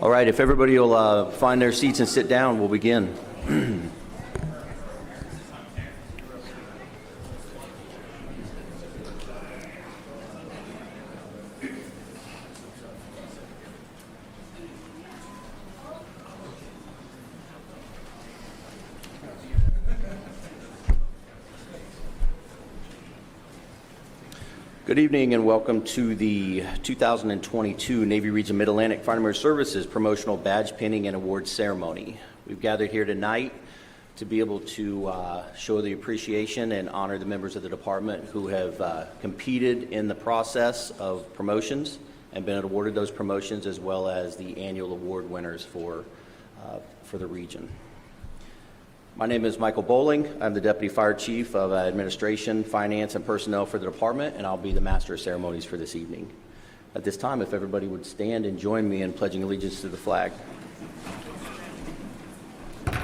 All right, if everybody will find their seats and sit down, we'll begin. Good evening and welcome to the 2022 Navy Region Mid-Atlantic Fire and Emergency Services Promotional Badge Pinning and Award Ceremony. We've gathered here tonight to be able to show the appreciation and honor the members of the department who have competed in the process of promotions and been awarded those promotions, as well as the annual award winners for the region. My name is Michael Bowling. I'm the Deputy Fire Chief of Administration, Finance, and Personnel for the department, and I'll be the Master of Ceremonies for this evening. At this time, if everybody would stand and join me in pledging allegiance to the flag. I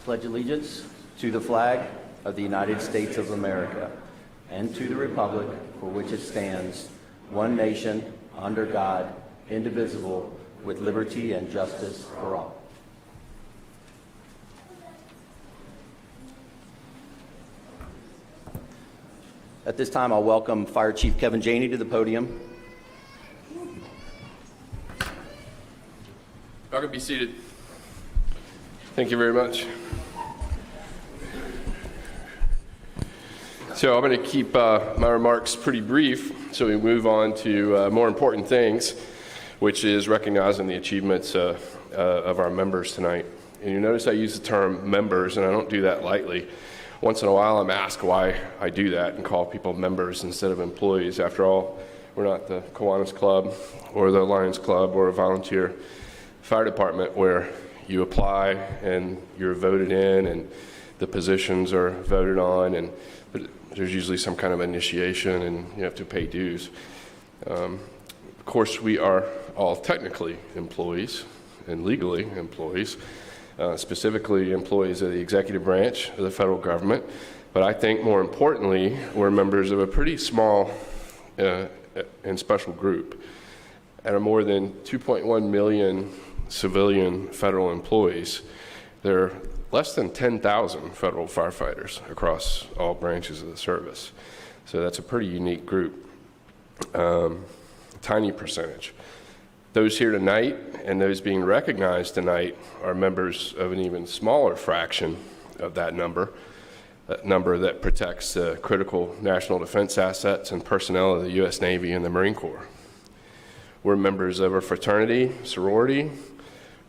pledge allegiance to the flag of the United States of America and to the republic for which it stands, one nation, under God, indivisible, with liberty and justice for all. At this time, I'll welcome Fire Chief Kevin Janey to the podium. Y'all can be seated. Thank you very much. So I'm going to keep my remarks pretty brief so we move on to more important things, which is recognizing the achievements of our members tonight. And you notice I use the term members, and I don't do that lightly. Once in a while, I'm asked why I do that and call people members instead of employees. After all, we're not the Kiwanis Club or the Lions Club or a volunteer fire department where you apply and you're voted in and the positions are voted on, but there's usually some kind of initiation and you have to pay dues. Of course, we are all technically employees and legally employees. Specifically employees of the executive branch of the federal government. But I think more importantly, we're members of a pretty small and special group. Out of more than 2.1 million civilian federal employees, there are less than 10,000 federal firefighters across all branches of the service. So that's a pretty unique group, tiny percentage. Those here tonight and those being recognized tonight are members of an even smaller fraction of that number that protects critical national defense assets and personnel of the U.S. Navy and the Marine Corps. We're members of a fraternity, sorority,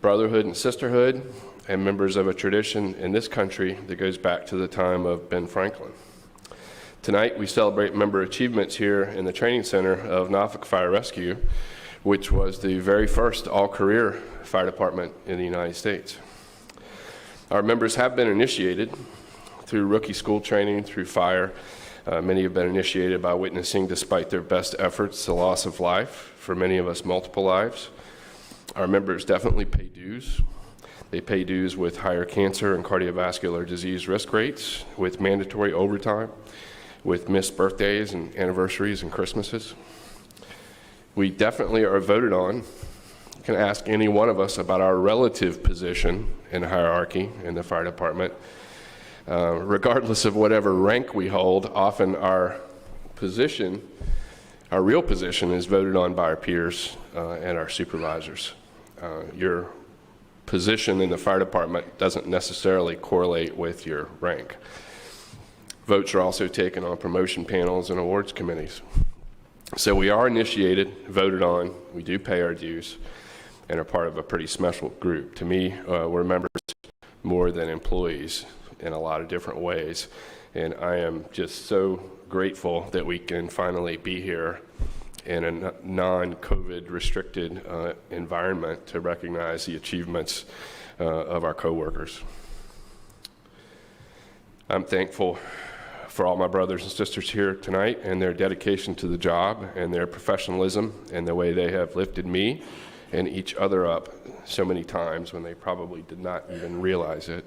brotherhood and sisterhood, and members of a tradition in this country that goes back to the time of Ben Franklin. Tonight we celebrate member achievements here in the training center of Norfolk Fire Rescue, which was the very first all-career fire department in the United States. Our members have been initiated through rookie school training, through fire. Many have been initiated by witnessing, despite their best efforts, the loss of life, for many of us, multiple lives. Our members definitely pay dues. They pay dues with higher cancer and cardiovascular disease risk rates, with mandatory overtime, with missed birthdays and anniversaries and Christmases. We definitely are voted on. You can ask any one of us about our relative position in the hierarchy in the fire department. Regardless of whatever rank we hold, often our position, our real position, is voted on by our peers and our supervisors. Your position in the fire department doesn't necessarily correlate with your rank. Votes are also taken on promotion panels and awards committees. So we are initiated, voted on, we do pay our dues, and are part of a pretty special group. To me, we're members more than employees in a lot of different ways, and I am just so grateful that we can finally be here in a non-COVID restricted environment to recognize the achievements of our coworkers. I'm thankful for all my brothers and sisters here tonight and their dedication to the job and their professionalism and the way they have lifted me and each other up so many times when they probably did not even realize it.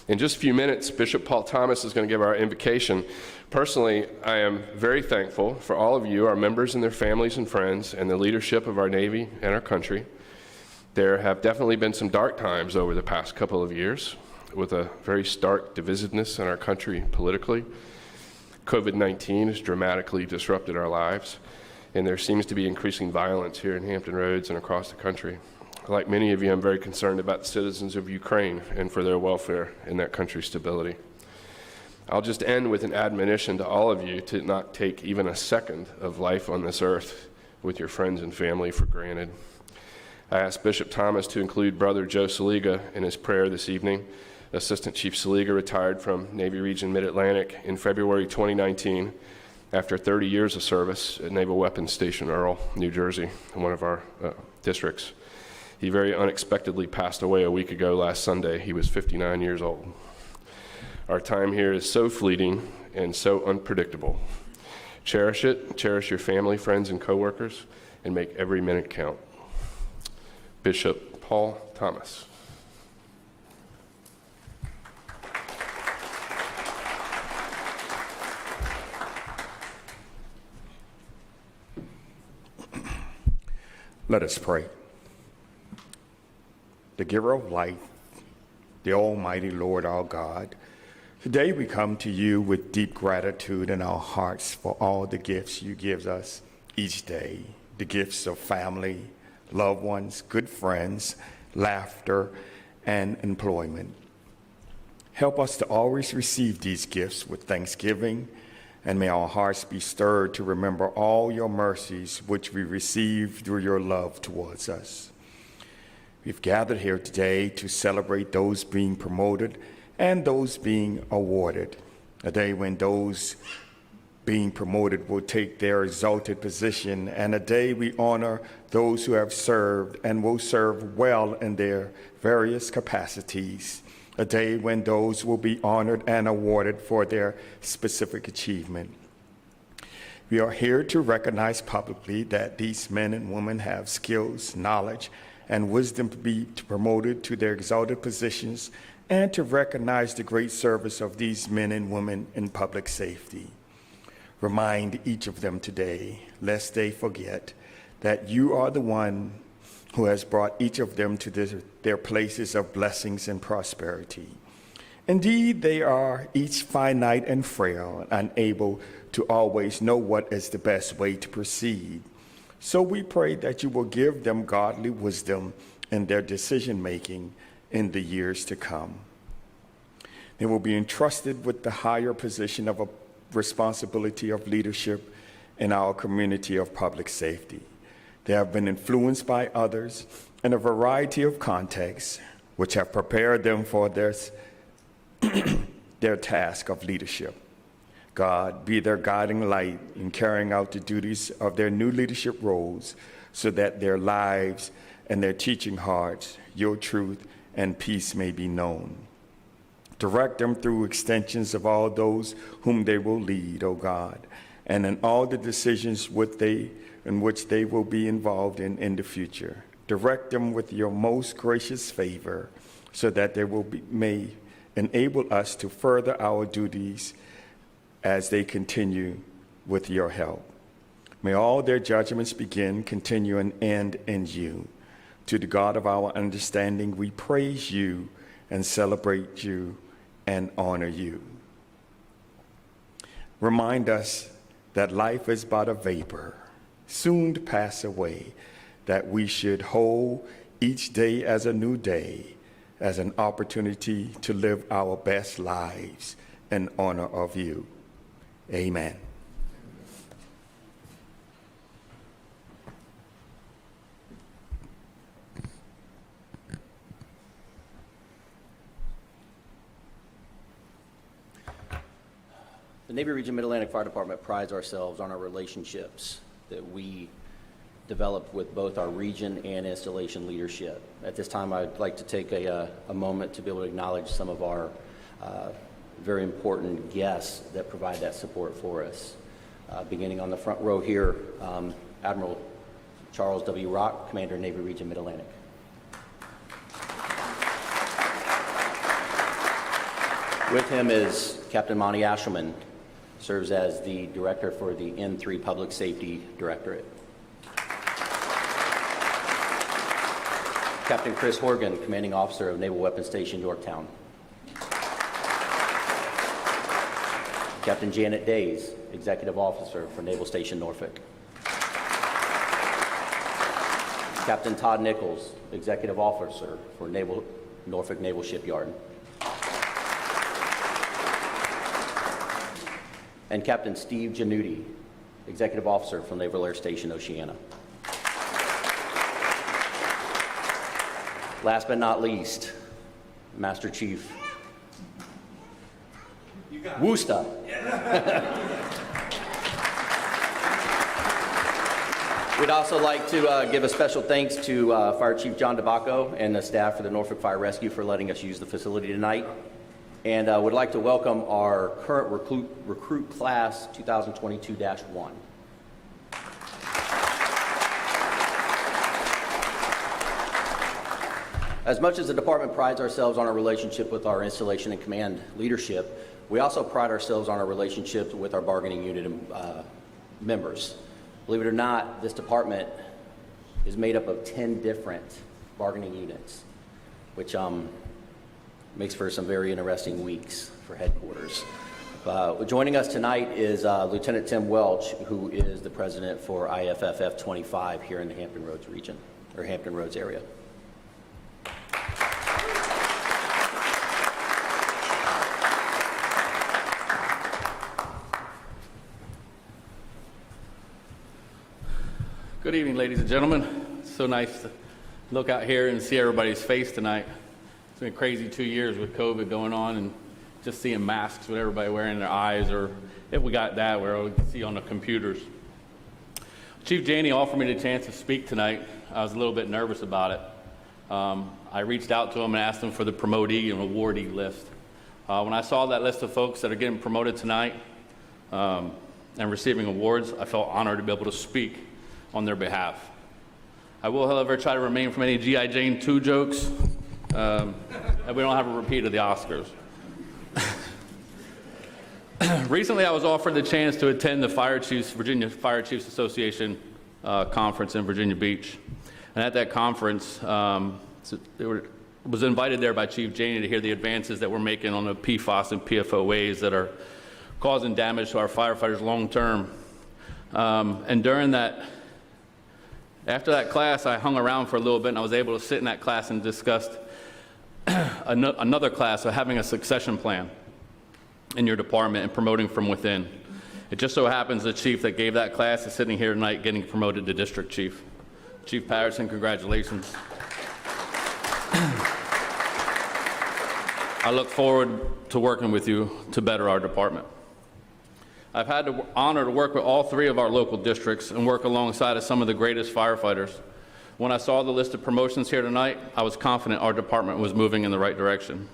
In just a few minutes, Bishop Paul Thomas is going to give our invocation. Personally, I am very thankful for all of you, our members and their families and friends, and the leadership of our Navy and our country. There have definitely been some dark times over the past couple of years, with a very stark divisiveness in our country politically. COVID-19 has dramatically disrupted our lives, and there seems to be increasing violence here in Hampton Roads and across the country. Like many of you, I'm very concerned about the citizens of Ukraine and for their welfare and that country's stability. I'll just end with an admonition to all of you to not take even a second of life on this earth with your friends and family for granted. I asked Bishop Thomas to include Brother Joe Saliga in his prayer this evening. Assistant Chief Saliga retired from Navy Region Mid-Atlantic in February 2019 after 30 years of service at Naval Weapons Station Earl, New Jersey, in one of our districts. He very unexpectedly passed away a week ago last Sunday. He was 59 years old. Our time here is so fleeting and so unpredictable. Cherish it, cherish your family, friends, and coworkers, and make every minute count. Bishop Paul Thomas. Let us pray. The giver of life, the Almighty Lord our God, today we come to you with deep gratitude in our hearts for all the gifts you give us each day, the gifts of family, loved ones, good friends, laughter, and employment. Help us to always receive these gifts with thanksgiving, and may our hearts be stirred to remember all your mercies which we receive through your love towards us. We've gathered here today to celebrate those being promoted and those being awarded, a day when those being promoted will take their exalted position, and a day we honor those who have served and will serve well in their various capacities, a day when those will be honored and awarded for their specific achievement. We are here to recognize publicly that these men and women have skills, knowledge, and wisdom to be promoted to their exalted positions, and to recognize the great service of these men and women in public safety. Remind each of them today, lest they forget, that you are the one who has brought each of them to their places of blessings and prosperity. Indeed, they are each finite and frail, unable to always know what is the best way to proceed. So we pray that you will give them godly wisdom in their decision-making in the years to come. They will be entrusted with the higher position of a responsibility of leadership in our community of public safety. They have been influenced by others in a variety of contexts, which have prepared them for their task of leadership. God, be their guiding light in carrying out the duties of their new leadership roles, so that their lives and their teaching hearts, your truth and peace may be known. Direct them through extensions of all those whom they will lead, O God, and in all the decisions in which they will be involved in the future. Direct them with your most gracious favor, so that they may enable us to further our duties as they continue with your help. May all their judgments begin, continue, and end in you. To the God of our understanding, we praise you and celebrate you and honor you. Remind us that life is but a vapor, soon to pass away, that we should hold each day as a new day, as an opportunity to live our best lives in honor of you. Amen. The Navy Region Mid-Atlantic Fire Department prides ourselves on our relationships that we develop with both our region and installation leadership. At this time, I'd like to take a moment to be able to acknowledge some of our very important guests that provide that support for us. Beginning on the front row here, Admiral Charles W. Rock, Commander, Navy Region, Mid-Atlantic. With him is Captain Monty Ashelman, serves as the director for the N3 Public Safety Directorate. Captain Chris Horgan, commanding officer of Naval Weapons Station, Yorktown. Captain Janet Days, executive officer for Naval Station, Norfolk. Captain Todd Nichols, executive officer for Norfolk Naval Shipyard. And Captain Steve Januti, executive officer from Naval Air Station, Oceana. Last but not least, Master Chief Woosta. We'd also like to give a special thanks to Fire Chief John DeBacco and the staff for the Norfolk Fire Rescue for letting us use the facility tonight. And would like to welcome our current recruit class 2022-1. As much as the department prides ourselves on our relationship with our installation and command leadership, we also pride ourselves on our relationships with our bargaining unit members. Believe it or not, this department is made up of 10 different bargaining units, which makes for some very interesting weeks for headquarters. Joining us tonight is Lieutenant Tim Welch, who is the president for IFFF 25 here in the Hampton Roads region, or Hampton Roads area. Good evening, ladies and gentlemen. It's so nice to look out here and see everybody's face tonight. It's been a crazy 2 years with COVID going on and just seeing masks with everybody wearing their eyes, or if we got that, where we can see on the computers. Chief Janey offered me the chance to speak tonight. I was a little bit nervous about it. I reached out to him and asked him for the promotee and awardee list. When I saw that list of folks that are getting promoted tonight and receiving awards, I felt honored to be able to speak on their behalf. I will, however, try to refrain from any G.I. Jane 2 jokes, and we don't have a repeat of the Oscars. Recently, I was offered the chance to attend the Virginia Fire Chiefs Association conference in Virginia Beach. And at that conference, was invited there by Chief Janey to hear the advances that we're making on the PFOS and PFOAs that are causing damage to our firefighters long term. And after that class, I hung around for a little bit, and I was able to sit in that class and discuss another class of having a succession plan in your department and promoting from within. It just so happens the chief that gave that class is sitting here tonight getting promoted to district chief. Chief Patterson, congratulations. I look forward to working with you to better our department. I've had the honor to work with all 3 of our local districts and work alongside of some of the greatest firefighters. When I saw the list of promotions here tonight, I was confident our department was moving in the right direction.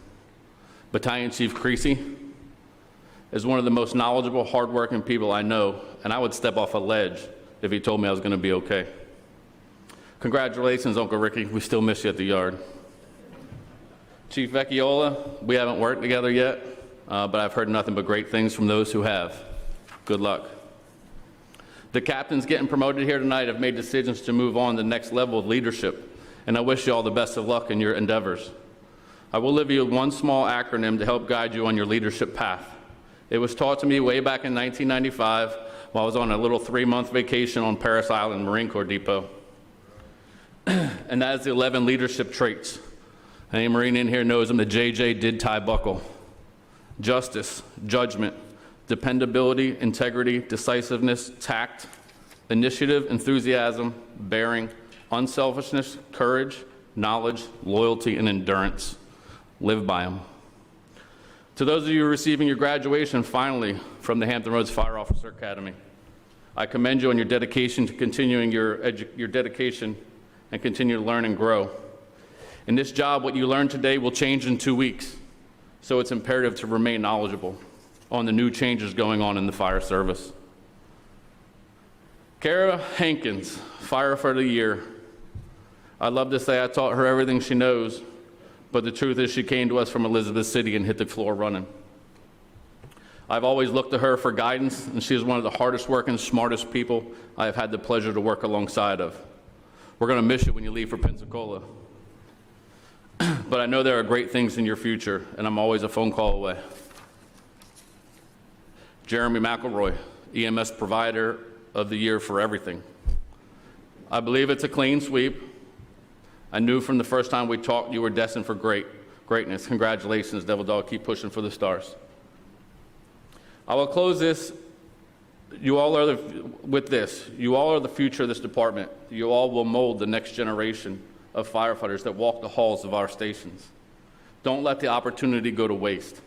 Battalion Chief Creasy is one of the most knowledgeable, hardworking people I know, and I would step off a ledge if he told me I was going to be okay. Congratulations, Uncle Ricky. We still miss you at the yard. Chief Vecchiola, we haven't worked together yet, but I've heard nothing but great things from those who have. Good luck. The captains getting promoted here tonight have made decisions to move on to the next level of leadership, and I wish you all the best of luck in your endeavors. I will leave you with one small acronym to help guide you on your leadership path. It was taught to me way back in 1995 while I was on a little 3-month vacation on Parris Island Marine Corps Depot. And that is the 11 leadership traits. Any Marine in here knows them. The JJ did tie buckle. Justice, judgment, dependability, integrity, decisiveness, tact, initiative, enthusiasm, bearing, unselfishness, courage, knowledge, loyalty, and endurance. Live by them. To those of you receiving your graduation finally from the Hampton Roads Fire Officer Academy, I commend you on your dedication to continuing your dedication and continue to learn and grow. In this job, what you learn today will change in 2 weeks, so it's imperative to remain knowledgeable on the new changes going on in the fire service. Kara Hankins, Firefighter of the Year. I'd love to say I taught her everything she knows, but the truth is she came to us from Elizabeth City and hit the floor running. I've always looked to her for guidance, and she is one of the hardest working, smartest people I have had the pleasure to work alongside of. We're going to miss you when you leave for Pensacola. But I know there are great things in your future, and I'm always a phone call away. Jeremy McElroy, EMS Provider of the Year for everything. I believe it's a clean sweep. I knew from the first time we talked you were destined for greatness. Congratulations, Devil Dog. Keep pushing for the stars. I will close this. You all are with this. You all are the future of this department. You all will mold the next generation of firefighters that walk the halls of our stations. Don't let the opportunity go to waste.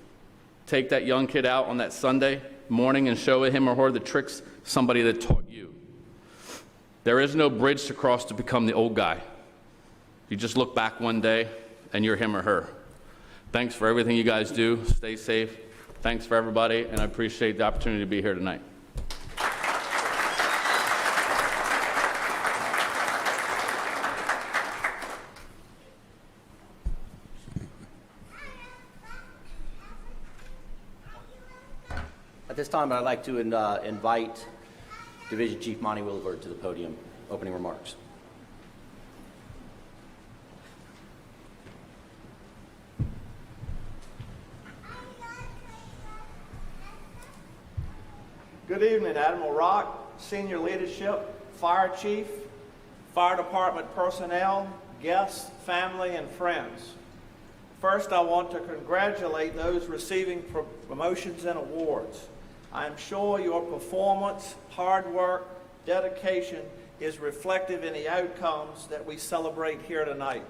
Take that young kid out on that Sunday morning and show him or her the tricks somebody that taught you. There is no bridge to cross to become the old guy. You just look back one day and you're him or her. Thanks for everything you guys do. Stay safe. Thanks for everybody, and I appreciate the opportunity to be here tonight. At this time, I'd like to invite Division Chief Monty Williford to the podium. Opening remarks. Good evening, Admiral Rock, senior leadership, fire chief, fire department personnel, guests, family, and friends. First, I want to congratulate those receiving promotions and awards. I am sure your performance, hard work, dedication is reflective in the outcomes that we celebrate here tonight.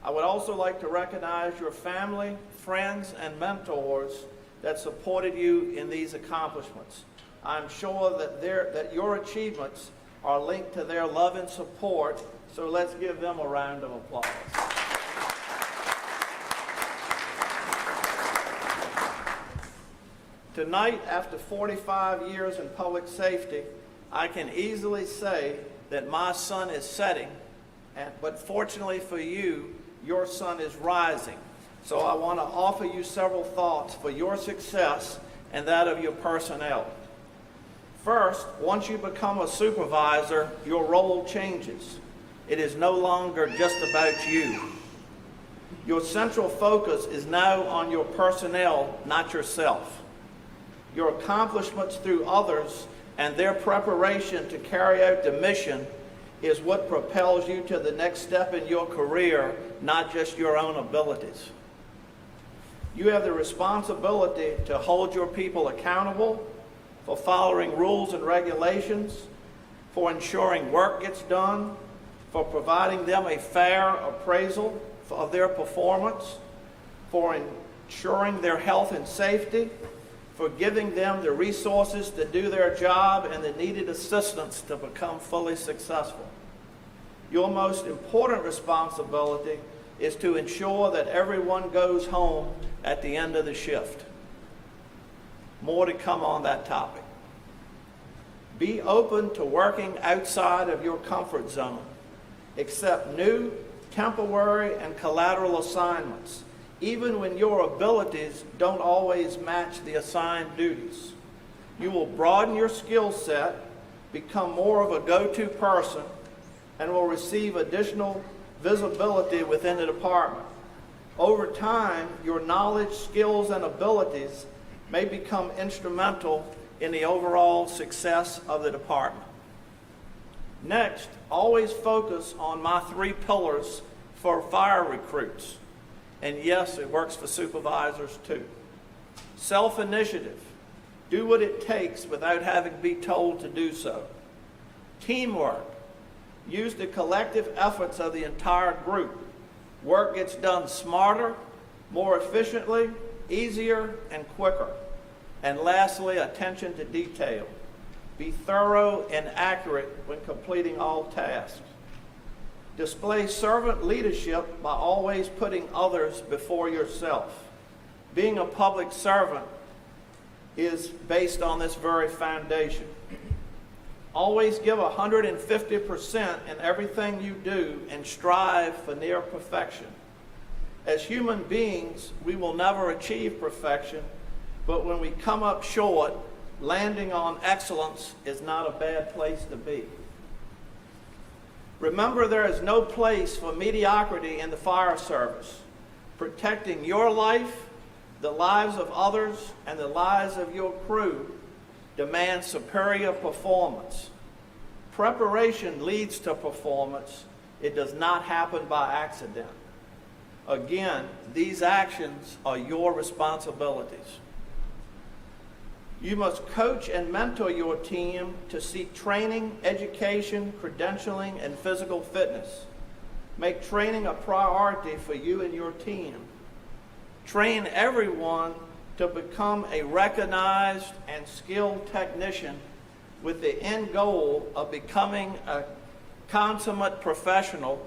I would also like to recognize your family, friends, and mentors that supported you in these accomplishments. I'm sure that your achievements are linked to their love and support, so let's give them a round of applause. Tonight, after 45 years in public safety, I can easily say that my sun is setting, but fortunately for you, your sun is rising. So I want to offer you several thoughts for your success and that of your personnel. First, once you become a supervisor, your role changes. It is no longer just about you. Your central focus is now on your personnel, not yourself. Your accomplishments through others and their preparation to carry out the mission is what propels you to the next step in your career, not just your own abilities. You have the responsibility to hold your people accountable, for following rules and regulations, for ensuring work gets done, for providing them a fair appraisal of their performance, for ensuring their health and safety, for giving them the resources to do their job and the needed assistance to become fully successful. Your most important responsibility is to ensure that everyone goes home at the end of the shift. More to come on that topic. Be open to working outside of your comfort zone. Accept new, temporary, and collateral assignments, even when your abilities don't always match the assigned duties. You will broaden your skill set, become more of a go-to person, and will receive additional visibility within the department. Over time, your knowledge, skills, and abilities may become instrumental in the overall success of the department. Next, always focus on my 3 pillars for fire recruits. And yes, it works for supervisors too. Self-initiative. Do what it takes without having to be told to do so. Teamwork. Use the collective efforts of the entire group. Work gets done smarter, more efficiently, easier, and quicker. And lastly, attention to detail. Be thorough and accurate when completing all tasks. Display servant leadership by always putting others before yourself. Being a public servant is based on this very foundation. Always give 150% in everything you do and strive for near perfection. As human beings, we will never achieve perfection, But when we come up short, landing on excellence is not a bad place to be. Remember, there is no place for mediocrity in the fire service. Protecting your life, the lives of others, and the lives of your crew demands superior performance. Preparation leads to performance. It does not happen by accident. Again, these actions are your responsibilities. You must coach and mentor your team to seek training, education, credentialing, and physical fitness. Make training a priority for you and your team. Train everyone to become a recognized and skilled technician with the end goal of becoming a consummate professional,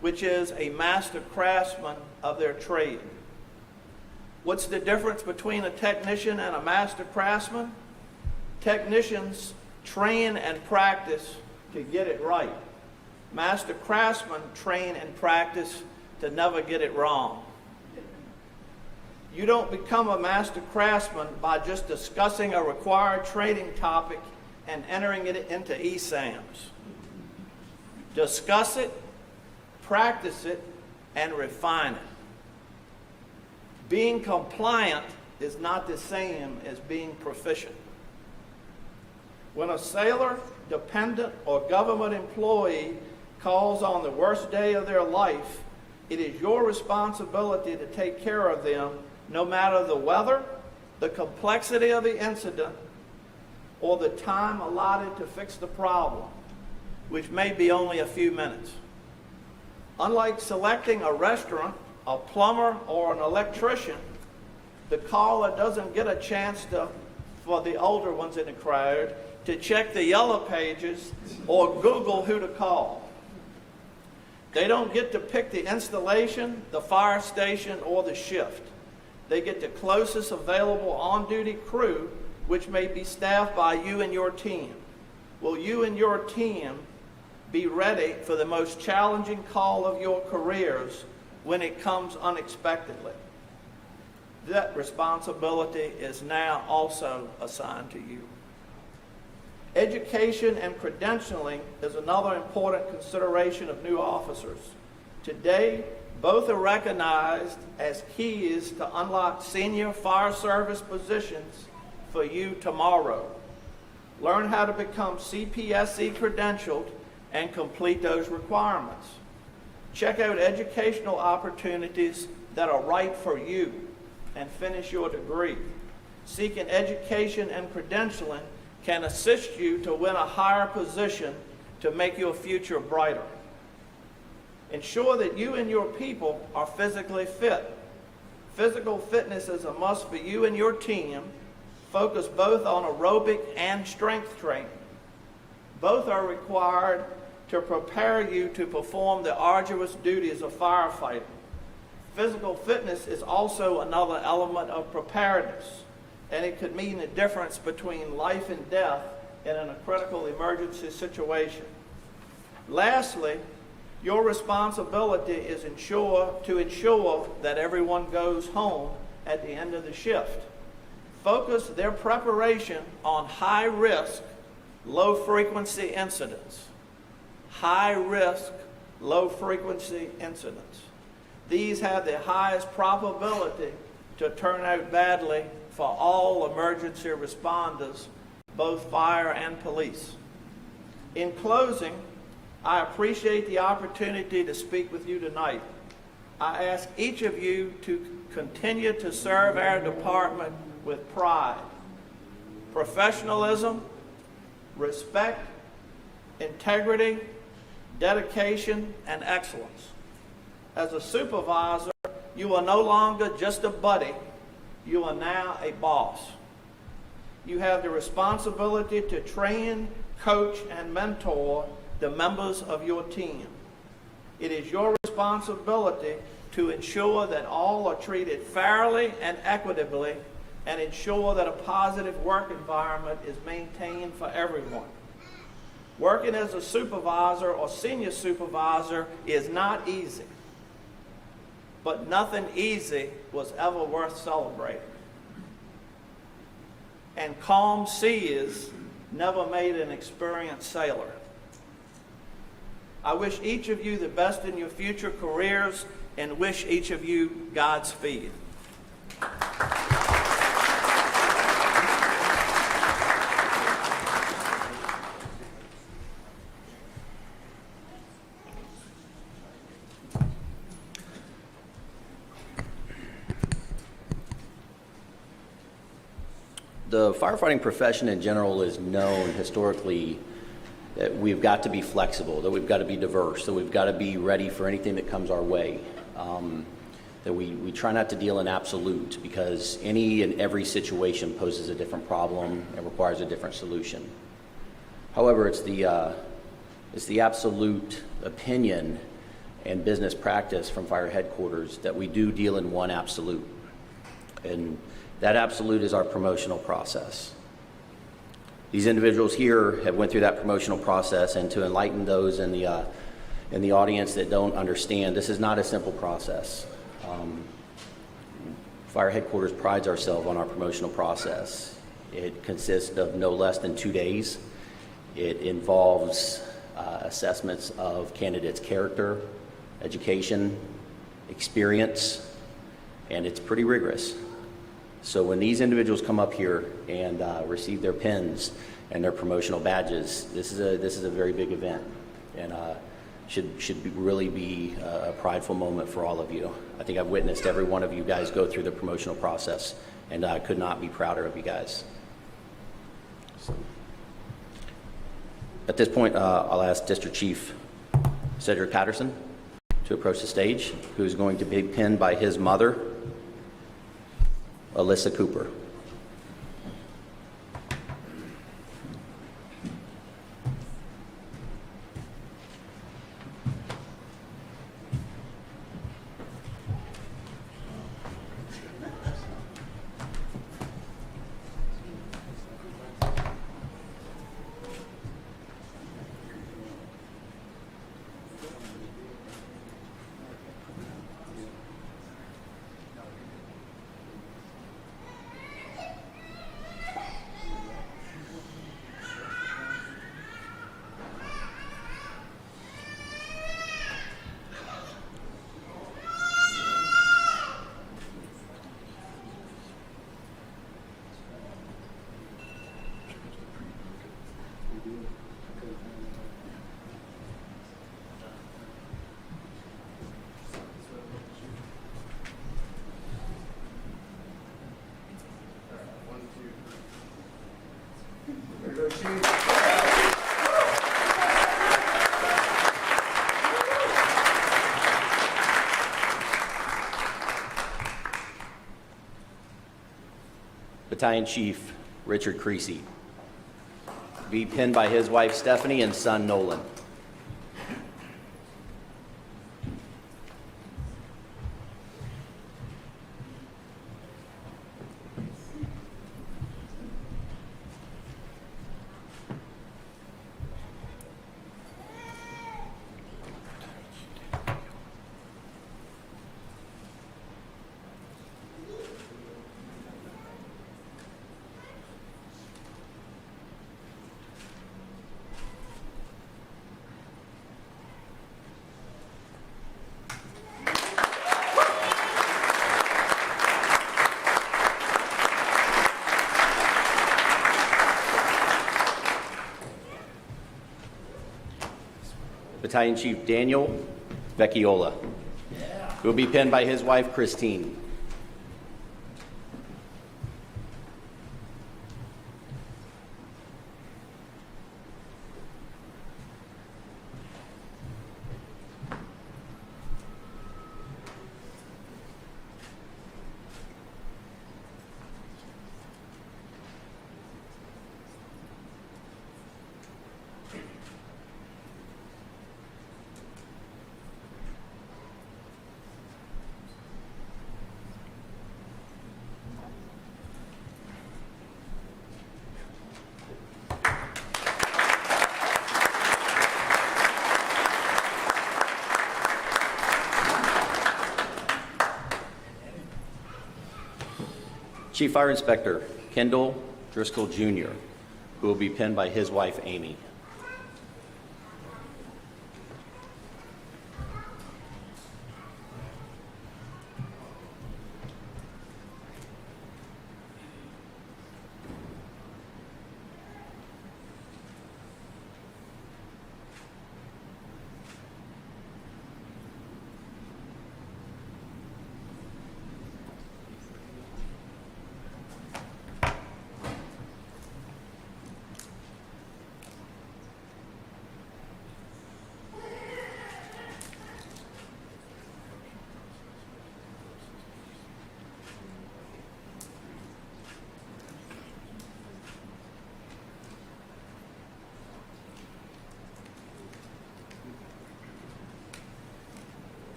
which is a master craftsman of their trade. What's the difference between a technician and a master craftsman? Technicians train and practice to get it right. Master craftsmen train and practice to never get it wrong. You don't become a master craftsman by just discussing a required training topic and entering it into ESAMs. Discuss it, practice it, and refine it. Being compliant is not the same as being proficient. When a sailor, dependent, or government employee calls on the worst day of their life, it is your responsibility to take care of them, no matter the weather, the complexity of the incident, or the time allotted to fix the problem, which may be only a few minutes. Unlike selecting a restaurant, a plumber, or an electrician, the caller doesn't get a chance for the older ones in the crowd, to check the yellow pages or Google who to call. They don't get to pick the installation, the fire station, or the shift. They get the closest available on-duty crew, which may be staffed by you and your team. Will you and your team be ready for the most challenging call of your careers when it comes unexpectedly? That responsibility is now also assigned to you. Education and credentialing is another important consideration of new officers. Today, both are recognized as keys to unlock senior fire service positions for you tomorrow. Learn how to become CPSC credentialed and complete those requirements. Check out educational opportunities that are right for you and finish your degree. Seeking education and credentialing can assist you to win a higher position to make your future brighter. Ensure that you and your people are physically fit. Physical fitness is a must for you and your team. Focus both on aerobic and strength training. Both are required to prepare you to perform the arduous duties of firefighting. Physical fitness is also another element of preparedness, and it could mean the difference between life and death in a critical emergency situation. Lastly, your responsibility is to ensure that everyone goes home at the end of the shift. Focus their preparation on high-risk, low-frequency incidents. High-risk, low-frequency incidents. These have the highest probability to turn out badly for all emergency responders, both fire and police. In closing, I appreciate the opportunity to speak with you tonight. I ask each of you to continue to serve our department with pride, professionalism, respect, integrity, dedication, and excellence. As a supervisor, you are no longer just a buddy. You are now a boss. You have the responsibility to train, coach, and mentor the members of your team. It is your responsibility to ensure that all are treated fairly and equitably, and ensure that a positive work environment is maintained for everyone. Working as a supervisor or senior supervisor is not easy, but nothing easy was ever worth celebrating. and calm seas never made an experienced sailor. I wish each of you the best in your future careers and wish each of you Godspeed. The firefighting profession in general is known historically that we've got to be flexible, that we've got to be diverse, that we've got to be ready for anything that comes our way. That we try not to deal in absolute, because any and every situation poses a different problem and requires a different solution. However, it's the absolute opinion and business practice from fire headquarters that we do deal in one absolute. And that absolute is our promotional process. These individuals here have went through that promotional process, and to enlighten those in the audience that don't understand, this is not a simple process. Fire headquarters prides ourselves on our promotional process. It consists of no less than 2 days. It involves assessments of candidates' character, education, experience, and it's pretty rigorous. So when these individuals come up here and receive their pins and their promotional badges, this is a very big event, and really be a prideful moment for all of you. I think I've witnessed every one of you guys go through the promotional process, and I could not be prouder of you guys. So, at this point, I'll ask District Chief Cedric Patterson to approach the stage, who is going to be pinned by his mother, Alyssa Cooper. Battalion Chief Richard Creasy. Be pinned by his wife Stephanie and son Nolan. Battalion Chief Daniel Vecchiola, who will be pinned by his wife Christine. Chief Fire Inspector Kendall Driscoll Jr., who will be pinned by his wife, Amy.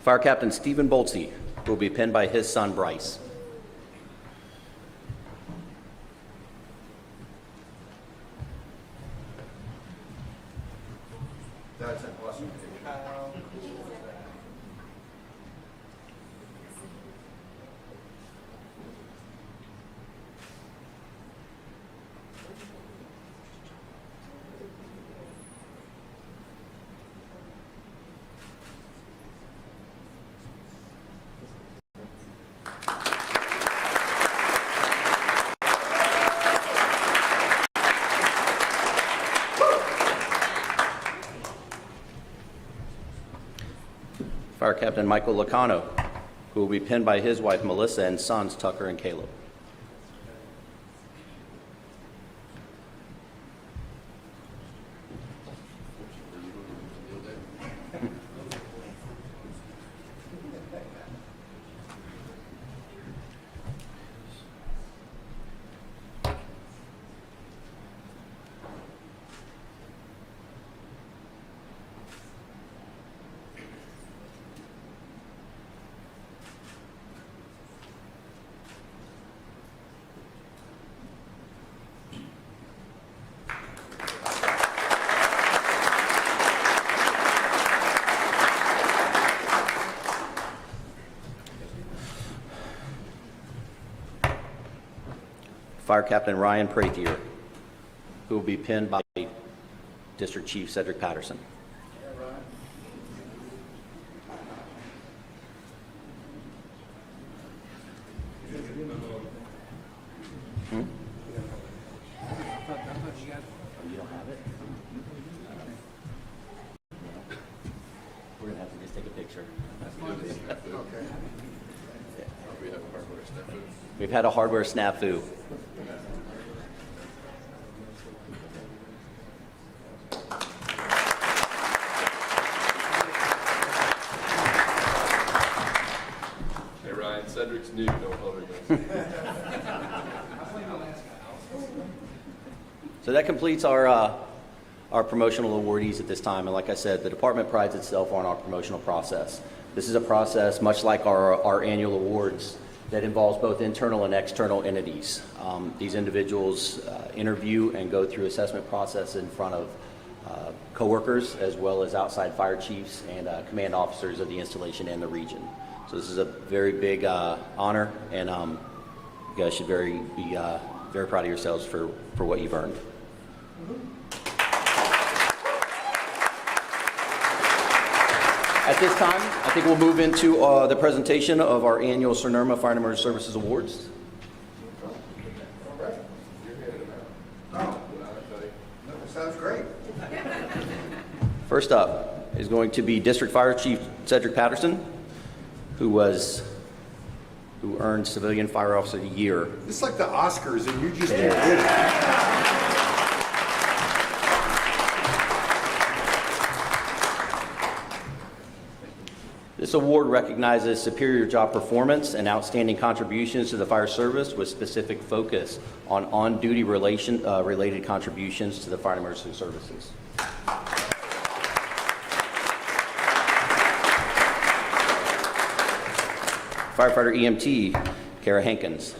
Fire Captain Stephen Boltsey will be pinned by his son, Bryce. That's an awesome picture. Fire Captain Michael Lacano, who will be pinned by his wife, Melissa, and sons, Tucker and Caleb. Fire Captain Ryan Prathier, who will be pinned by District Chief Cedric Patterson. You don't have it? We're going to have to just take a picture. We've had a hardware snafu. Hey Ryan, Cedric's new, don't hold her down. So that completes our promotional awardees at this time. And like I said, the department prides itself on our promotional process. This is a process much like our annual awards that involves both internal and external entities. These individuals interview and go through assessment process in front of coworkers as well as outside fire chiefs and command officers of the installation and the region. So this is a very big honor, and you guys should be very proud of yourselves for what you've earned. At this time, I think we'll move into the presentation of our annual CNRMA Fire and Emergency Services Awards. Sounds great. First up is going to be District Fire Chief Cedric Patterson, who earned Civilian Fire Officer of the Year. It's like the Oscars, and you just did it. This This award recognizes superior job performance and outstanding contributions to the fire service with specific focus on on-duty related contributions to the fire and emergency services. Firefighter EMT, Kara Hankins.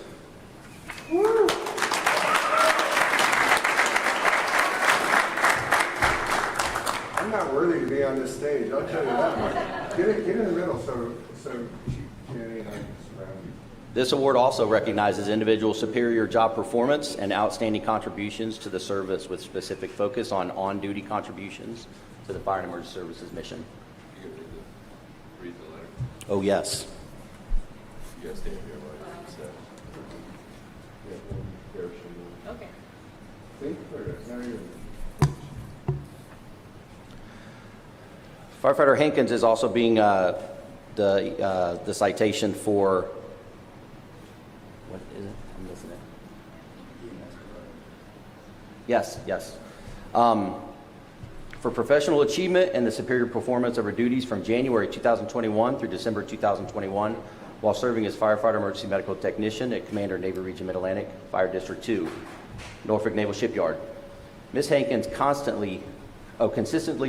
I'm not worthy to be on this stage, I'll tell you that much. Get in the middle so Chief Kenny and I can surround you. This award also recognizes individual superior job performance and outstanding contributions to the service with specific focus on-duty contributions to the fire and emergency services mission. You can read the letter. Oh, yes. You guys stand here, right? Okay. See, there it is. Now you're. Firefighter Hankins is also being the citation for, what is it? I'm missing it. Yes. For professional achievement and the superior performance of her duties from January 2021 through December 2021 while serving as firefighter emergency medical technician at Commander Navy Region Mid-Atlantic Fire District 2, Norfolk Naval Shipyard. Ms. Hankins consistently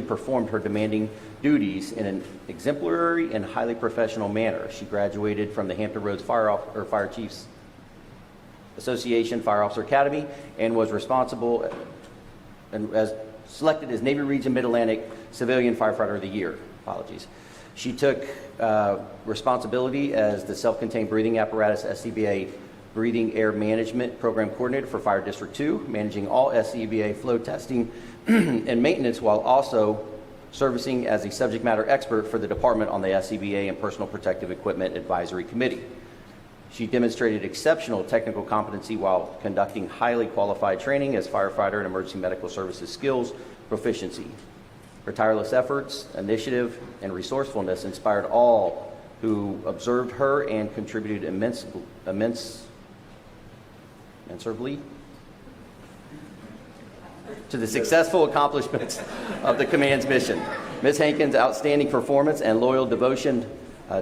performed her demanding duties in an exemplary and highly professional manner. She graduated from the Hampton Roads Fire Chiefs Association Fire Officer Academy and was responsible and as selected as Navy Region Mid-Atlantic Civilian Firefighter of the Year. She took responsibility as the self-contained breathing apparatus SCBA Breathing Air Management Program Coordinator for Fire District 2, managing all SCBA flow testing and maintenance while also servicing as a subject matter expert for the department on the SCBA and Personal Protective Equipment Advisory Committee. She demonstrated exceptional technical competency while conducting highly qualified training as firefighter and emergency medical services skills proficiency. Her tireless efforts, initiative, and resourcefulness inspired all who observed her and contributed immensely to the successful accomplishments of the command's mission. Ms. Hankins' outstanding performance and loyal devotion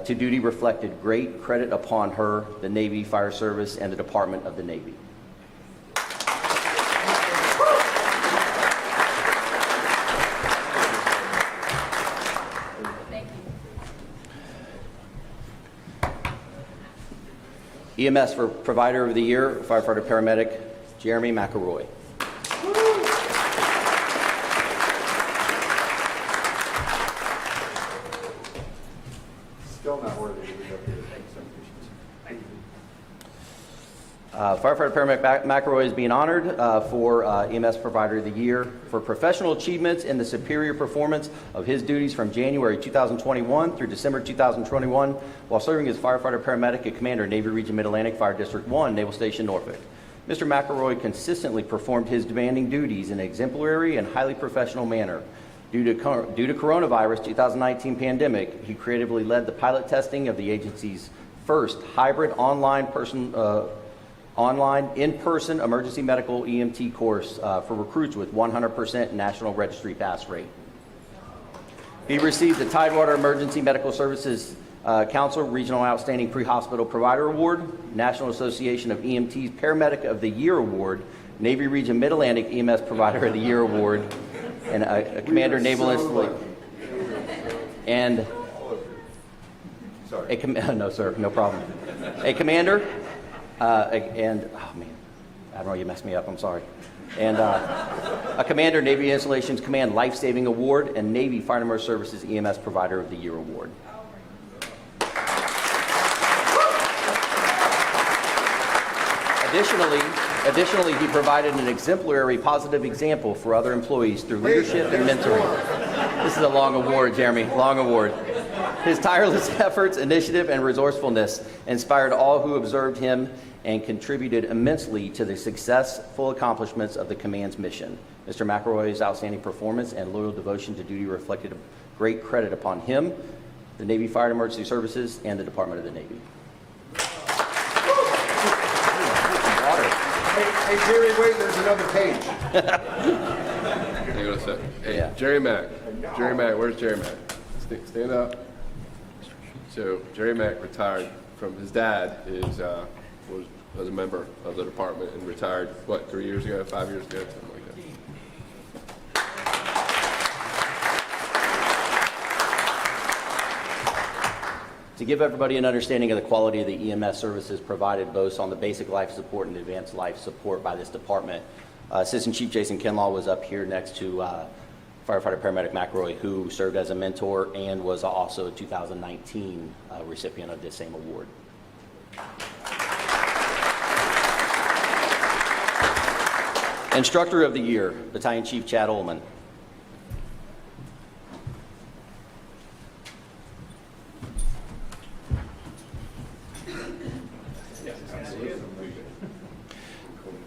to duty reflected great credit upon her, the Navy Fire Service, and the Department of the Navy. EMS for Provider of the Year, Firefighter Paramedic Jeremy McElroy. Still not worthy to be up here. Thank you. Firefighter Paramedic McElroy is being honored for EMS Provider of the Year for professional achievements in the superior performance of his duties from January 2021 through December 2021 while serving as firefighter paramedic at Commander Navy Region Mid-Atlantic Fire District 1, Naval Station Norfolk. Mr. McElroy consistently performed his demanding duties in an exemplary and highly professional manner. Due to coronavirus 2019 pandemic, he creatively led the pilot testing of the agency's first hybrid online in-person emergency medical EMT course for recruits with 100% national registry pass rate. He received the Tidewater Emergency Medical Services Council Regional Outstanding Pre-Hospital Provider Award, National Association of EMTs Paramedic of the Year Award, Navy Region Mid-Atlantic EMS Provider of the Year Award, and a Commander Naval Installation. And no, sir, no problem. A Commander, oh man, Admiral, you messed me up, I'm sorry. And a Commander Navy Installations Command Life Saving Award and Navy Fire and Emergency Services EMS Provider of the Year Award. Additionally, he provided an exemplary positive example for other employees through leadership and mentoring. This is a long award, Jeremy, long award. His tireless efforts, initiative, and resourcefulness inspired all who observed him and contributed immensely to the successful accomplishments of the command's mission. Mr. McElroy's outstanding performance and loyal devotion to duty reflected great credit upon him, the Navy Fire and Emergency Services, and the Department of the Navy. Hey, Jerry, wait, there's another page. Hang on a sec. Hey, Yeah. Jerry Mack. Jerry Mack, where's Jerry Mack? Stand up. So Jerry Mack retired from his dad was a member of the department and retired, what, 3 years ago, 5 years ago, something like that. To give everybody an understanding of the quality of the EMS services provided both on the basic life support and advanced life support by this department, Assistant Chief Jason Kinlaw was up here next to firefighter paramedic McRoy, who served as a mentor and was also a 2019 recipient of this same award. Instructor of the Year, Battalion Chief Chad Ullman.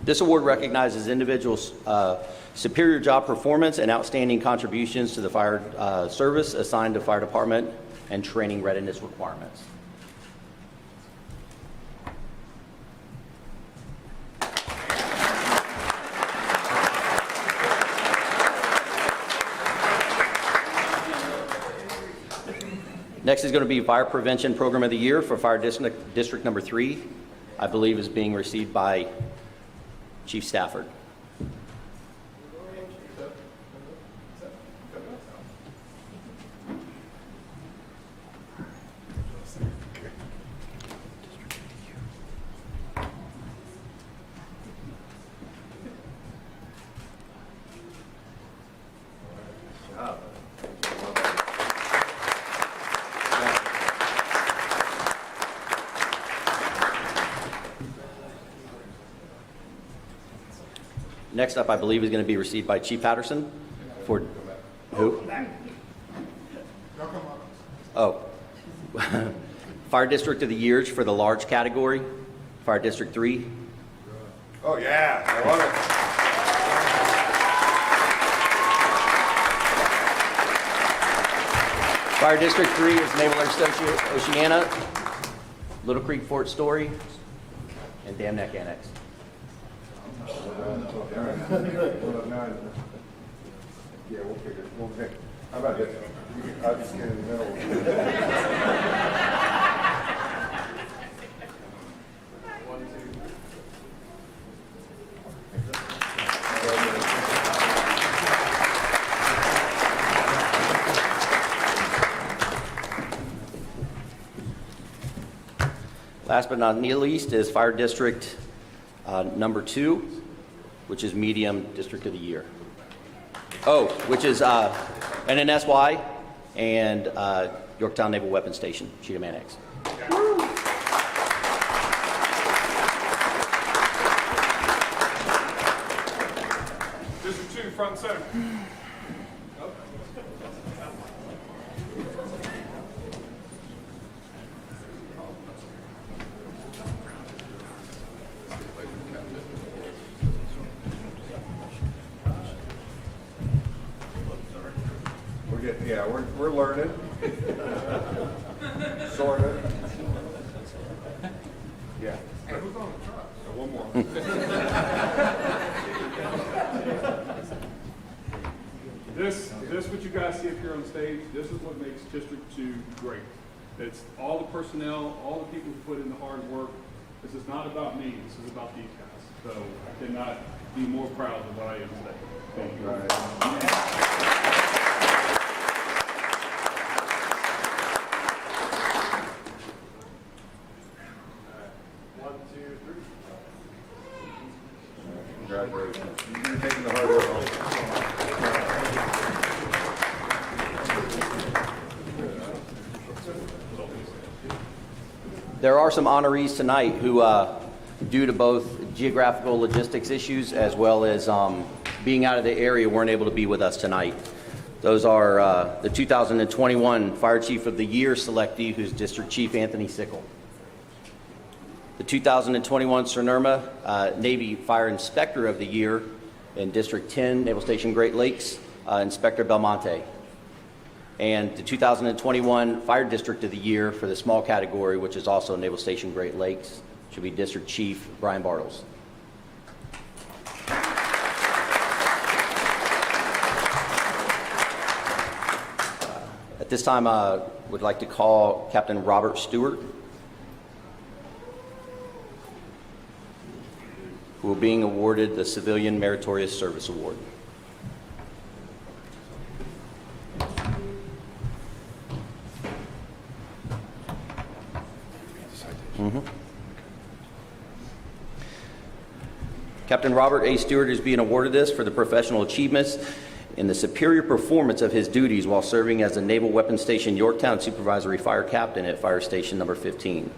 This award recognizes individuals' superior job performance and outstanding contributions to the fire service assigned to fire department and training readiness requirements. Next is going to be Fire Prevention Program of the Year for Fire District number 3, I believe is being received by Chief Stafford. Next up, I believe, is going to be received by Chief Patterson for who? Oh. Fire District of the Years for the large category, Fire District 3. Oh, yeah, I love it. Fire District 3 is Naval Air Station Oceana, Little Creek Fort Story, and Dam Neck Annex. Yeah, we'll figure. How about this? I'll just get in the middle. Last but not least is Fire District number 2, which is Medium District of the Year. Oh, which is NNSY and Yorktown Naval Weapons Station, Cheatham Annex. District 2, front and center. Yeah, we're learning. Sort of. Yeah. Hey, who's on the truck? One more. This what you guys see up here on stage, this is what makes District 2 great. It's all the personnel, all the people who put in the hard work. This is not about me, this is about these guys. So I cannot be more proud of what I am today. Thank you. Right. Congratulations. You're taking the hard work home. There are some honorees tonight who, due to both geographical logistics issues as well as being out of the area, weren't able to be with us tonight. Those are the 2021 Fire Chief of the Year selectee, who's District Chief Anthony Sickle. The 2021 CNRMA Navy Fire Inspector of the Year in District 10, Naval Station Great Lakes, Inspector Belmonte. And the 2021 Fire District of the Year for the small category, which is also Naval Station Great Lakes, should be District Chief Brian Bartles. At this time, I would like to call Captain Robert Stewart, who will be being awarded the Civilian Meritorious Service Award. Captain Robert A. Stewart is being awarded this for the professional achievements in the superior performance of his duties while serving as the Naval Weapons Station Yorktown Supervisory Fire Captain at Fire Station number 15.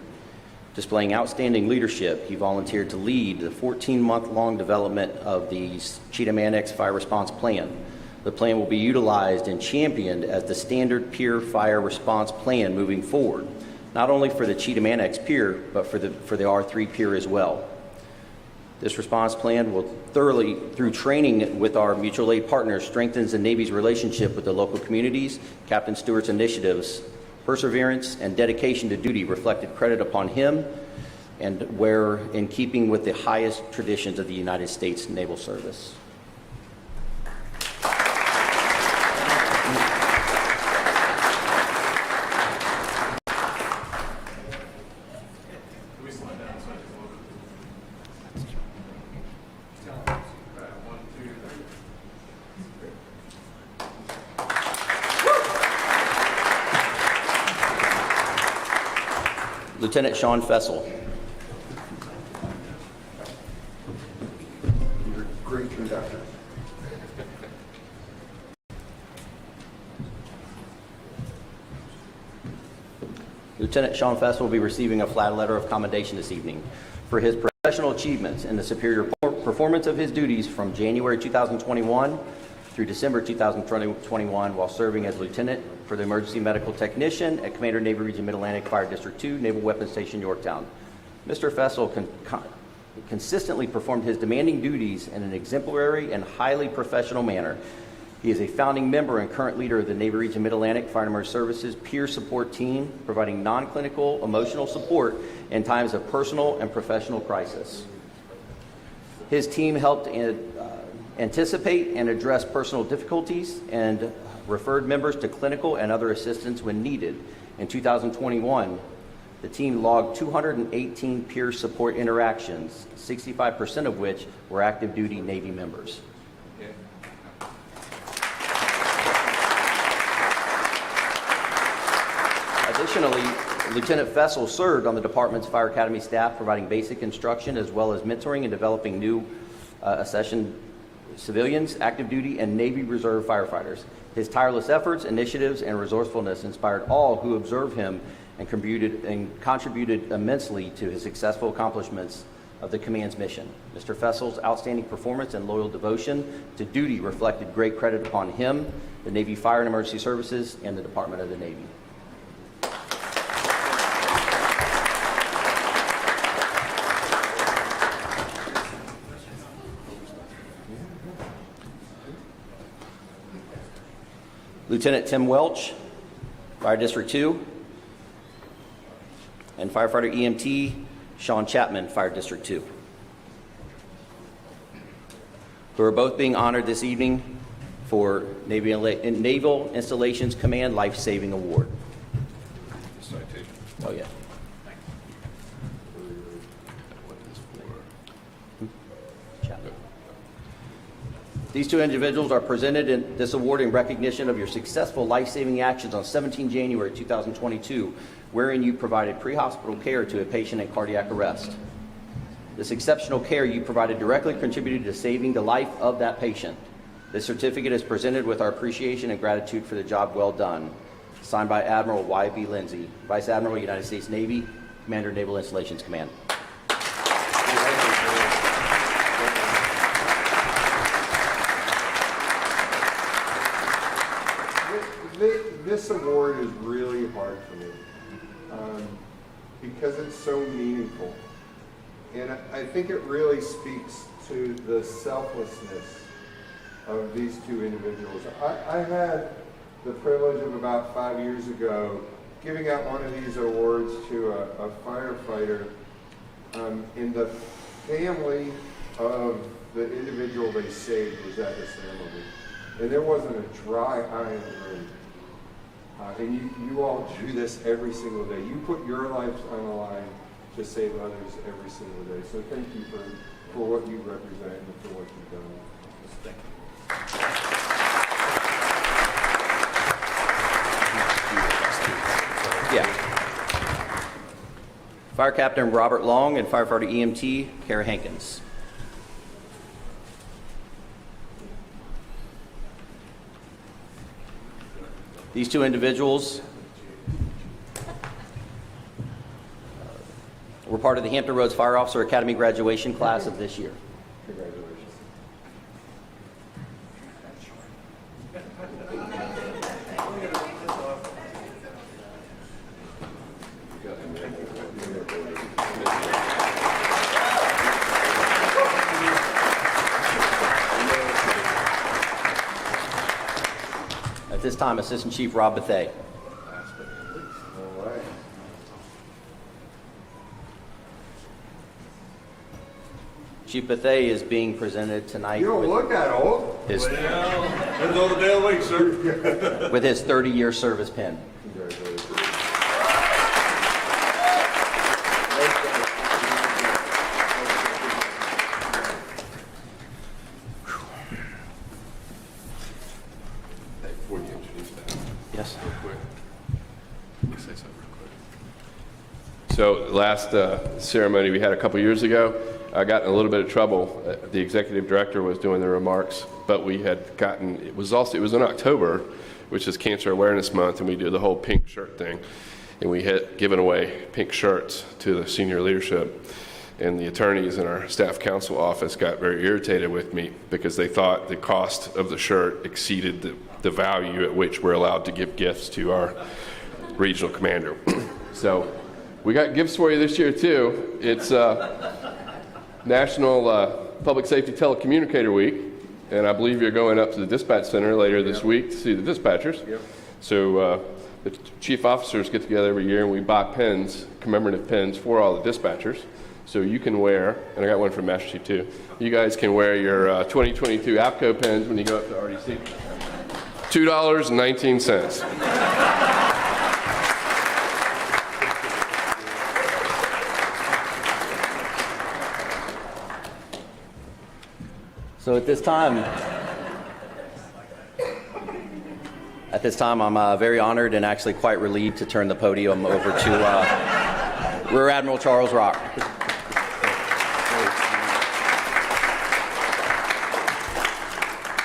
Displaying outstanding leadership, he volunteered to lead the 14-month-long development of the Cheatham Annex Fire Response Plan. The plan will be utilized and championed as the standard peer fire response plan moving forward, not only for the Cheatham Annex Pier, but for the R3 Pier as well. This response plan will thoroughly, through training with our mutual aid partners, strengthens the Navy's relationship with the local communities. Captain Stewart's initiatives, perseverance, and dedication to duty reflected credit upon him and were in keeping with the highest traditions of the United States Naval Service. Lieutenant Sean Fessel. You're a great conductor. Lieutenant Sean Fessel will be receiving a flat letter of commendation this evening for his professional achievements in the superior performance of his duties from January 2021 through December 2021 while serving as lieutenant for the emergency medical technician at Commander Navy Region Mid-Atlantic Fire District 2, Naval Weapons Station, Yorktown. Mr. Fessel consistently performed his demanding duties in an exemplary and highly professional manner. He is a founding member and current leader of the Navy Region Mid-Atlantic Fire and Emergency Services peer support team, providing non-clinical emotional support in times of personal and professional crisis. His team helped anticipate and address personal difficulties and referred members to clinical and other assistance when needed. In 2021, the team logged 218 peer support interactions, 65% of which were active duty Navy members. Additionally, Lieutenant Fessel served on the department's Fire Academy staff, providing basic instruction as well as mentoring and developing new accession civilians, active duty, and Navy Reserve firefighters. His tireless efforts, initiatives, and resourcefulness inspired all who observed him and contributed immensely to his successful accomplishments of the command's mission. Mr. Fessel's outstanding performance and loyal devotion to duty reflected great credit upon him, the Navy Fire and Emergency Services, and the Department of the Navy. Lieutenant Tim Welch, Fire District 2, and Firefighter EMT Sean Chapman, Fire District 2, who are both being honored this evening for Naval Installations Command Life-Saving Award. Citation. Oh, yeah. Chapman. These two individuals are presented in this award in recognition of your successful life-saving actions on 17 January 2022, wherein you provided pre-hospital care to a patient in cardiac arrest. This exceptional care you provided directly contributed to saving the life of that patient. This certificate is presented with our appreciation and gratitude for the job well done. Signed by Admiral Y.B. Lindsay, Vice Admiral, United States Navy, Commander, Naval Installations Command. This award is really hard for me because it's so meaningful. And I think it really speaks to the selflessness of these two individuals. I had the privilege of about 5 years ago giving out one of these awards to a firefighter in the family of the individual they saved was at the ceremony. And there wasn't a dry eye in the room. And you all do this every single day. You put your lives on the line to save others every single day. So thank you for what you represent and for what you've done. Thank you. Yeah. Fire Captain Robert Long and Firefighter EMT Kara Hankins. These two individuals were part of the Hampton Roads Fire Officer Academy graduation class of this year. Congratulations. At this time, Assistant Chief Rob Bethay. All right. Chief Bethay is being presented tonight You don't look that old. with Depends on the day of the week, sir. his 30-year service pin. Congratulations. Before you introduce that, Yes. real quick, let me say something real quick. So last ceremony we had a couple years ago, I got in a little bit of trouble. The executive director was doing the remarks, but we had gotten, it was in October, which is Cancer Awareness Month, and we do the whole pink shirt thing. And we had given away pink shirts to the senior leadership. And the attorneys in our staff counsel office got very irritated with me because they thought the cost of the shirt exceeded the value at which we're allowed to give gifts to our regional commander. So we got gifts for you this year too. It's National Public Safety Telecommunicator Week, and I believe you're going up to the dispatch center later this week to see the dispatchers. Yep. So the chief officers get together every year and we buy pins, commemorative pins for all the dispatchers. So you can wear, and I got one from Master Chief too, you guys can wear your 2022 APCO pins when you go up to RDC. $2.19. So at this time, I'm very honored and actually quite relieved to turn the podium over to Rear Admiral Charles Rock.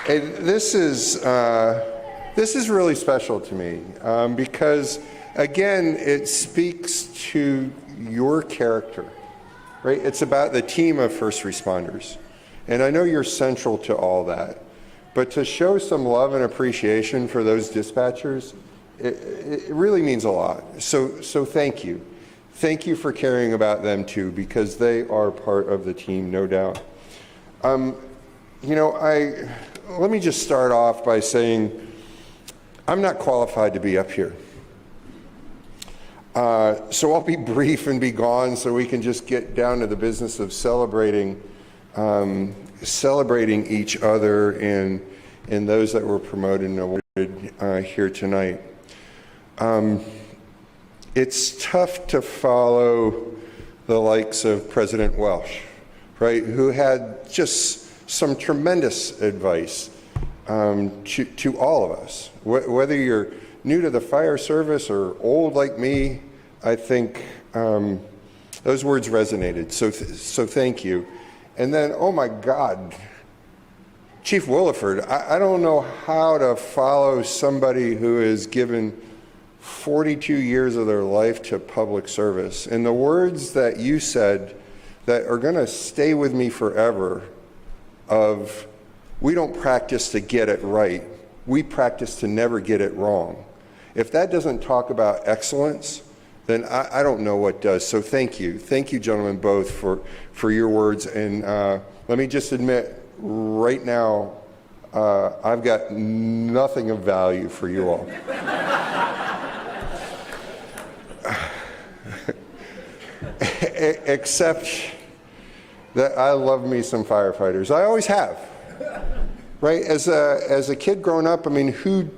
Hey, this is really special to me because, again, it speaks to your character, right? It's about the team of first responders. And I know you're central to all that. But to show some love and appreciation for those dispatchers, it really means a lot. So thank you. Thank you for caring about them too, because they are part of the team, no doubt. Let me just start off by saying I'm not qualified to be up here. So I'll be brief and be gone so we can just get down to the business of celebrating each other and those that were promoted and awarded here tonight. It's tough to follow the likes of President Welsh, right, who had just some tremendous advice to all of us. Whether you're new to the fire service or old like me, I think those words resonated. So thank you. And then, oh my God, Chief Williford, I don't know how to follow somebody who has given 42 years of their life to public service. And the words that you said that are going to stay with me forever of, we don't practice to get it right, we practice to never get it wrong. If that doesn't talk about excellence, then I don't know what does. So thank you. Thank you, gentlemen, both for your words. And let me just admit, right now, I've got nothing of value for you all. Except that I love me some firefighters. I always have. Right? As a kid growing up, I mean, who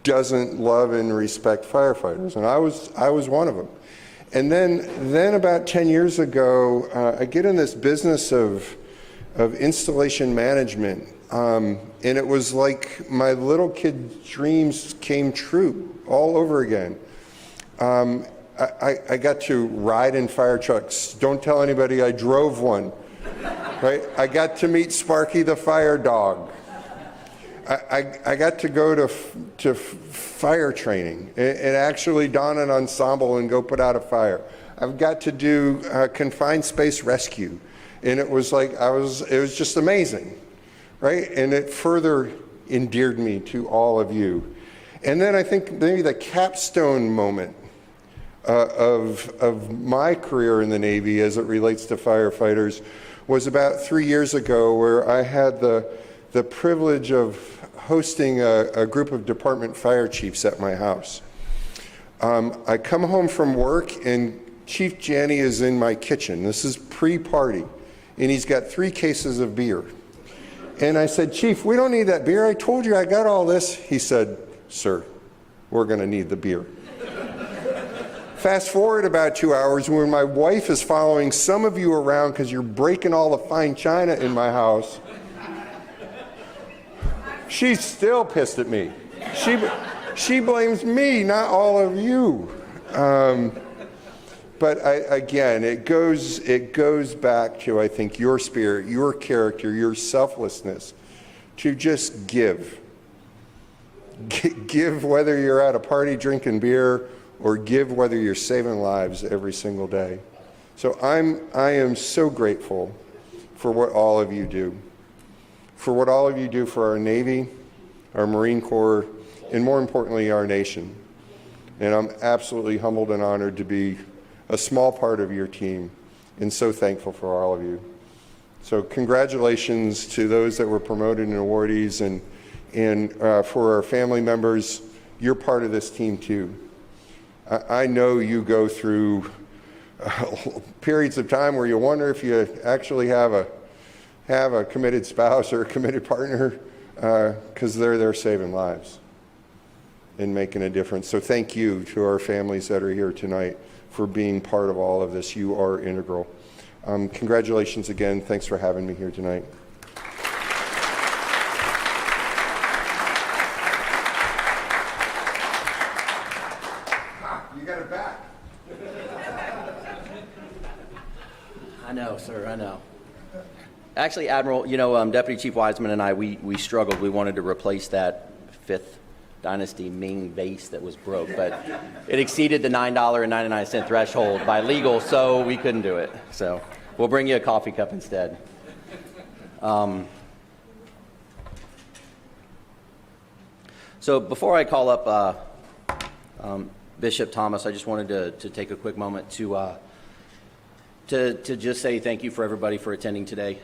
doesn't love and respect firefighters, and I was one of them. And then about 10 years ago, I get in this business of installation management, and it was like my little kid dreams came true all over again. I got to ride in fire trucks. Don't tell anybody I drove one. Right? I got to meet Sparky the fire dog. I got to go to fire training and actually don an ensemble and go put out a fire. I've got to do confined space rescue, and it was like it was just amazing, right? And it further endeared me to all of you. And then I think maybe the capstone moment of my career in the Navy as it relates to firefighters was about 3 years ago, where I had the privilege of hosting a group of department fire chiefs at my house. I come home from work and Chief Janney is in my kitchen. This is pre-party, and he's got 3 cases of beer. And I said, Chief, we don't need that beer. I told you I got all this. He said, sir, we're going to need the beer. Fast forward about 2 hours when my wife is following some of you around because you're breaking all the fine china in my house. She's still pissed at me. She blames me, not all of you. But again, it goes back to, I think, your spirit, your character, your selflessness to just give. Give whether you're at a party drinking beer or give whether you're saving lives every single day. So I am so grateful for what all of you do. For what all of you do for our Navy, our Marine Corps, and more importantly, our nation. And I'm absolutely humbled and honored to be a small part of your team, and so thankful for all of you. So congratulations to those that were promoted and awardees, and for our family members, you're part of this team too. I know you go through periods of time where you wonder if you actually have a committed spouse or a committed partner, because they're there saving lives and making a difference. So thank you to our families that are here tonight for being part of all of this. You are integral. Congratulations again. Thanks for having me here tonight. You got it back. I know, sir, I know. Actually, Admiral, Deputy Chief Wiseman and I, we struggled. We wanted to replace that 5th Dynasty Ming base that was broke, but it exceeded the $9.99 threshold by legal, so we couldn't do it. So we'll bring you a coffee cup instead. So before I call up Bishop Thomas, I just wanted to take a quick moment to just say thank you for everybody for attending today.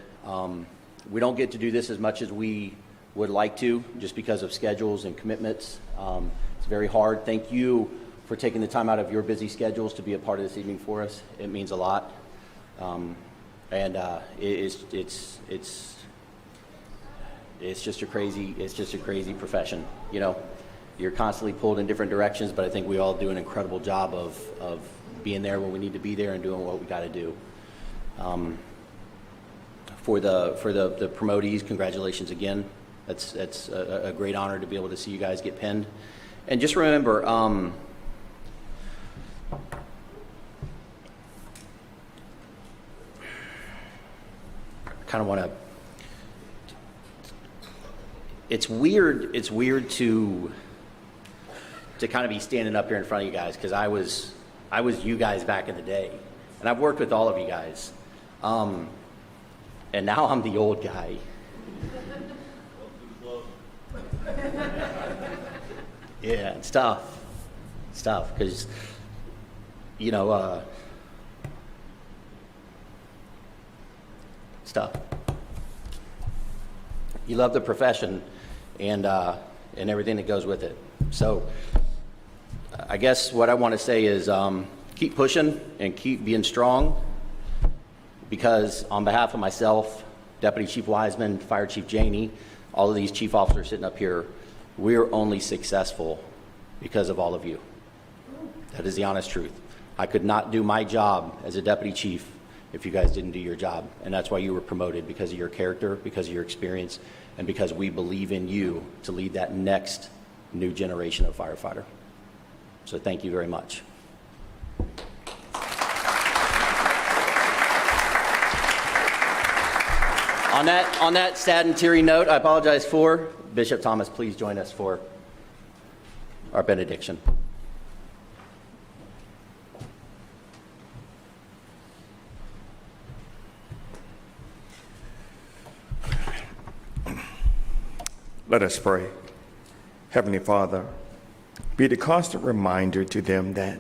We don't get to do this as much as we would like to, just because of schedules and commitments. It's very hard. Thank you for taking the time out of your busy schedules to be a part of this evening for us. It means a lot, and it's just a crazy profession. You're constantly pulled in different directions, but I think we all do an incredible job of being there when we need to be there and doing what we got to do. For the promotees, congratulations again. That's a great honor to be able to see you guys get pinned. And just remember, I kind of want to. It's weird to kind of be standing up here in front of you guys, because I was you guys back in the day, and I've worked with all of you guys, and now I'm the old guy. Yeah, it's tough, because it's tough. You love the profession and everything that goes with it. So I guess what I want to say is keep pushing and keep being strong, because on behalf of myself, Deputy Chief Wiseman, Fire Chief Janey, all of these chief officers sitting up here, We are only successful because of all of you. That is the honest truth. I could not do my job as a deputy chief if you guys didn't do your job. And that's why you were promoted, because of your character, because of your experience, and because we believe in you to lead that next new generation of firefighter. So thank you very much. On that sad and teary note, I apologize for Bishop Thomas. Please join us for our benediction. Let us pray. Heavenly Father, be the constant reminder to them that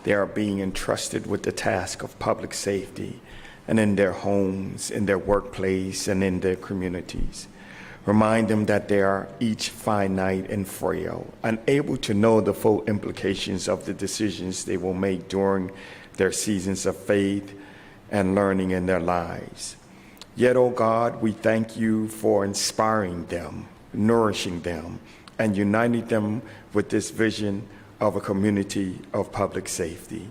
they are being entrusted with the task of public safety, and in their homes, in their workplace, and in their communities. Remind them that they are each finite and frail, unable to know the full implications of the decisions they will make during their seasons of faith and learning in their lives. Yet, O God, we thank you for inspiring them, nourishing them, and uniting them with this vision of a community of public safety.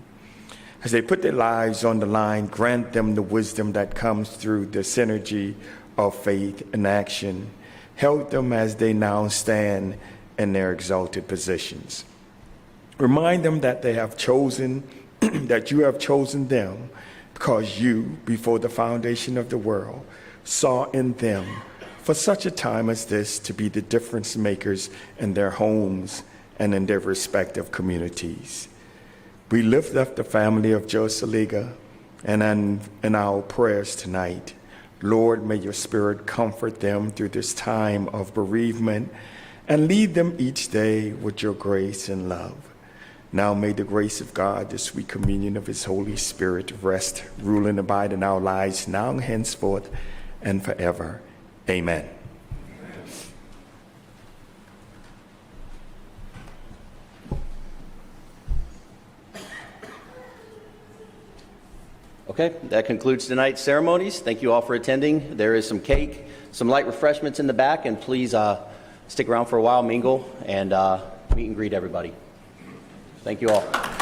As they put their lives on the line, grant them the wisdom that comes through the synergy of faith and action. Help them as they now stand in their exalted positions. Remind them that they have chosen, that you have chosen them because you, before the foundation of the world, saw in them for such a time as this to be the difference makers in their homes and in their respective communities. We lift up the family of Joe Saliga and in our prayers tonight. Lord, may your spirit comfort them through this time of bereavement and lead them each day with your grace and love. Now may the grace of God, the sweet communion of his Holy Spirit rest, rule, and abide in our lives now and henceforth and forever. Amen. Okay, that concludes tonight's ceremonies. Thank you all for attending. There is some cake, some light refreshments in the back, and please stick around for a while, mingle, and meet and greet everybody. Thank you all.